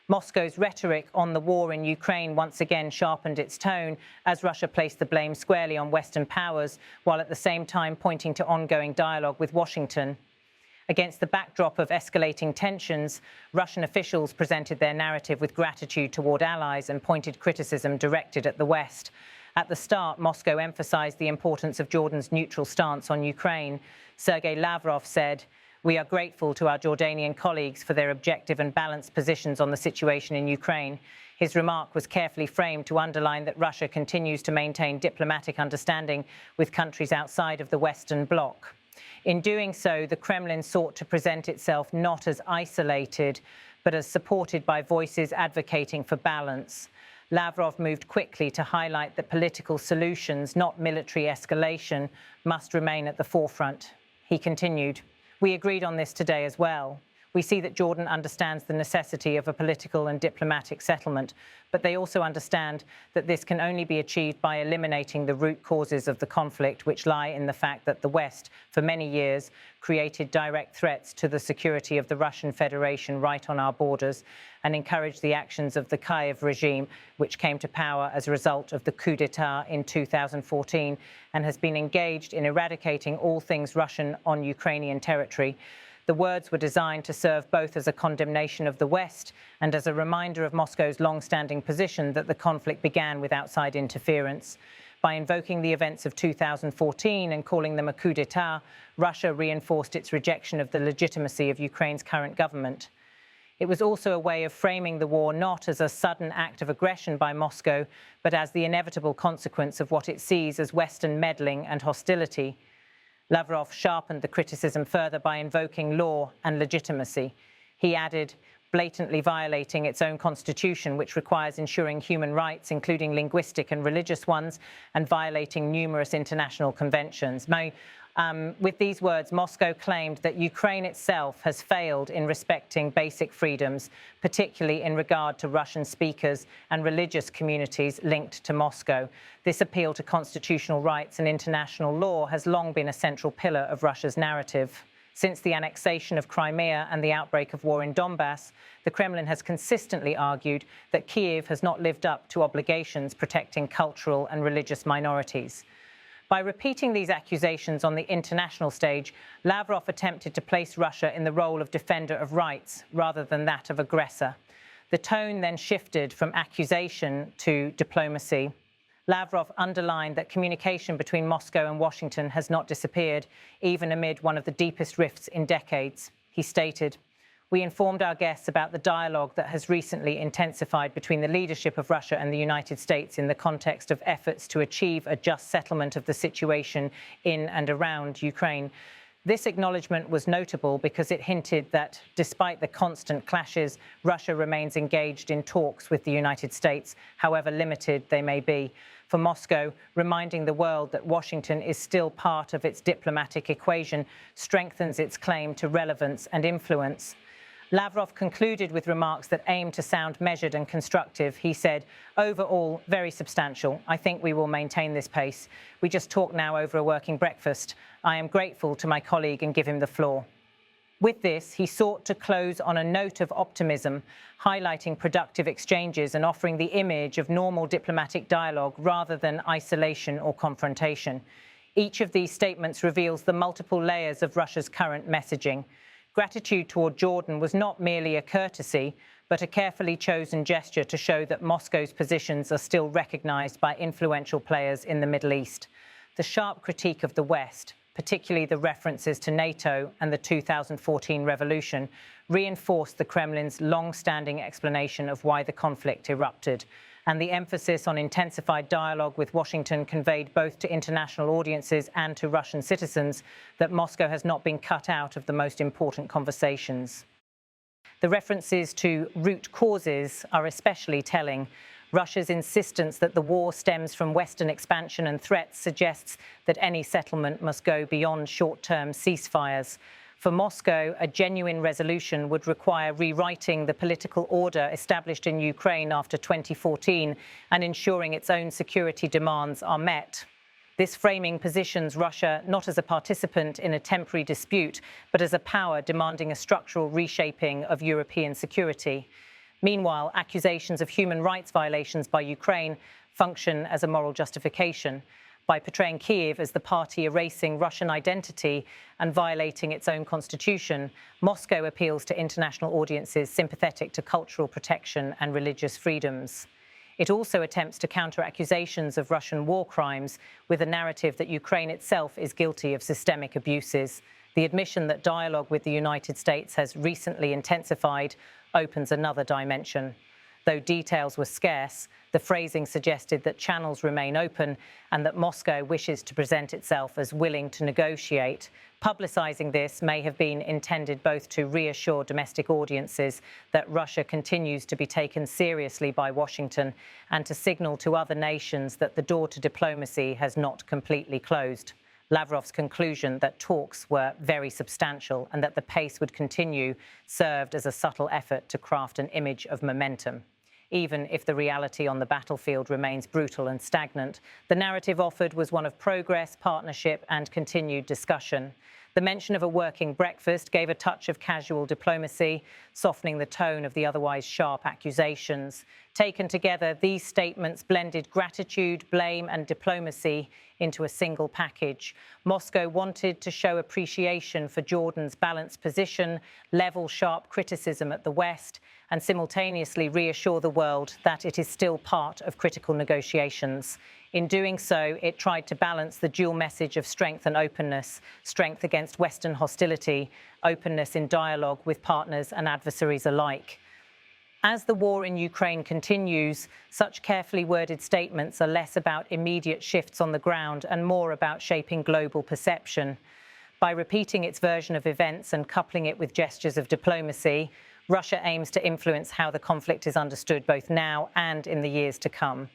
Moscow's rhetoric on the war in Ukraine once again sharpened its tone as Russia placed the blame squarely on Western powers, while at the same time pointing to ongoing dialogue with Washington. Against the backdrop of escalating tensions, Russian officials presented their narrative with gratitude toward allies and pointed criticism directed at the West. At the start, Moscow emphasized the importance of Jordan's neutral stance on Ukraine. Sergei Lavrov said, "We are grateful to our Jordanian colleagues for their objective and balanced positions on the situation in Ukraine." His remark was carefully framed to underline that Russia continues to maintain diplomatic understanding with countries outside of the Western Bloc. In doing so, the Kremlin sought to present itself not as isolated, but as supported by voices advocating for balance. Lavrov moved quickly to highlight that political solutions, not military escalation, must remain at the forefront. He continued, "We agreed on this today as well. We see that Jordan understands the necessity of a political and diplomatic settlement, but they also understand that this can only be achieved by eliminating the root causes of the conflict, which lie in the fact that the West, for many years, created direct threats to the security of the Russian Federation right on our borders and encouraged the actions of the Kyiv regime, which came to power as a result of the coup d'etat in 2014 and has been engaged in eradicating all things Russian on Ukrainian territory." The words were designed to serve both as a condemnation of the West and as a reminder of Moscow's long-standing position that the conflict began with outside interference. By invoking the events of 2014 and calling them a coup d'etat, Russia reinforced its rejection of the legitimacy of Ukraine's current government. It was also a way of framing the war not as a sudden act of aggression by Moscow, but as the inevitable consequence of what it sees as Western meddling and hostility. Lavrov sharpened the criticism further by invoking law and legitimacy. He added, blatantly violating its own constitution, which requires ensuring human rights, including linguistic and religious ones, and violating numerous international conventions. With these words, Moscow claimed that Ukraine itself has failed in respecting basic freedoms, particularly in regard to Russian speakers and religious communities linked to Moscow. This appeal to constitutional rights and international law has long been a central pillar of Russia's narrative. Since the annexation of Crimea and the outbreak of war in Donbass, the Kremlin has consistently argued that Kyiv has not lived up to obligations protecting cultural and religious minorities. By repeating these accusations on the international stage, Lavrov attempted to place Russia in the role of defender of rights rather than that of aggressor. The tone then shifted from accusation to diplomacy. Lavrov underlined that communication between Moscow and Washington has not disappeared, even amid one of the deepest rifts in decades. He stated, "We informed our guests about the dialogue that has recently intensified between the leadership of Russia and the United States in the context of efforts to achieve a just settlement of the situation in and around Ukraine. This acknowledgement was notable because it hinted that, despite the constant clashes, Russia remains engaged in talks with the United States, however limited they may be. For Moscow, reminding the world that Washington is still part of its diplomatic equation strengthens its claim to relevance and influence." Lavrov concluded with remarks that aim to sound measured and constructive. He said, "Overall, very substantial. I think we will maintain this pace. We just talked now over a working breakfast. I am grateful to my colleague and give him the floor." With this, he sought to close on a note of optimism, highlighting productive exchanges and offering the image of normal diplomatic dialogue rather than isolation or confrontation. Each of these statements reveals the multiple layers of Russia's current messaging. Gratitude toward Jordan was not merely a courtesy, but a carefully chosen gesture to show that Moscow's positions are still recognized by influential players in the Middle East. The sharp critique of the West, particularly the references to NATO and the 2014 revolution, reinforced the Kremlin's long-standing explanation of why the conflict erupted. And the emphasis on intensified dialogue with Washington conveyed both to international audiences and to Russian citizens that Moscow has not been cut out of the most important conversations. The references to root causes are especially telling. Russia's insistence that the war stems from Western expansion and threats suggests that any settlement must go beyond short-term ceasefires. For Moscow, a genuine resolution would require rewriting the political order established in Ukraine after 2014 and ensuring its own security demands are met. This framing positions Russia not as a participant in a temporary dispute, but as a power demanding a structural reshaping of European security. Meanwhile, accusations of human rights violations by Ukraine function as a moral justification. By portraying Kyiv as the party erasing Russian identity and violating its own constitution, Moscow appeals to international audiences sympathetic to cultural protection and religious freedoms. It also attempts to counter accusations of Russian war crimes with a narrative that Ukraine itself is guilty of systemic abuses. The admission that dialogue with the United States has recently intensified opens another dimension. Though details were scarce, the phrasing suggested that channels remain open and that Moscow wishes to present itself as willing to negotiate. Publicising this may have been intended both to reassure domestic audiences that Russia continues to be taken seriously by Washington and to signal to other nations that the door to diplomacy has not completely closed. Lavrov's conclusion that talks were very substantial and that the pace would continue served as a subtle effort to craft an image of momentum. Even if the reality on the battlefield remains brutal and stagnant, the narrative offered was one of progress, partnership, and continued discussion. The mention of a working breakfast gave a touch of casual diplomacy, softening the tone of the otherwise sharp accusations. Taken together, these statements blended gratitude, blame, and diplomacy into a single package. Moscow wanted to show appreciation for Jordan's balanced position, level sharp criticism at the West, and simultaneously reassure the world that it is still part of critical negotiations. In doing so, it tried to balance the dual message of strength and openness, strength against Western hostility, openness in dialogue with partners and adversaries alike. As the war in Ukraine continues, such carefully worded statements are less about immediate shifts on the ground and more about shaping global perception. By repeating its version of events and coupling it with gestures of diplomacy, Russia aims to influence how the conflict is understood both now and in the years to come.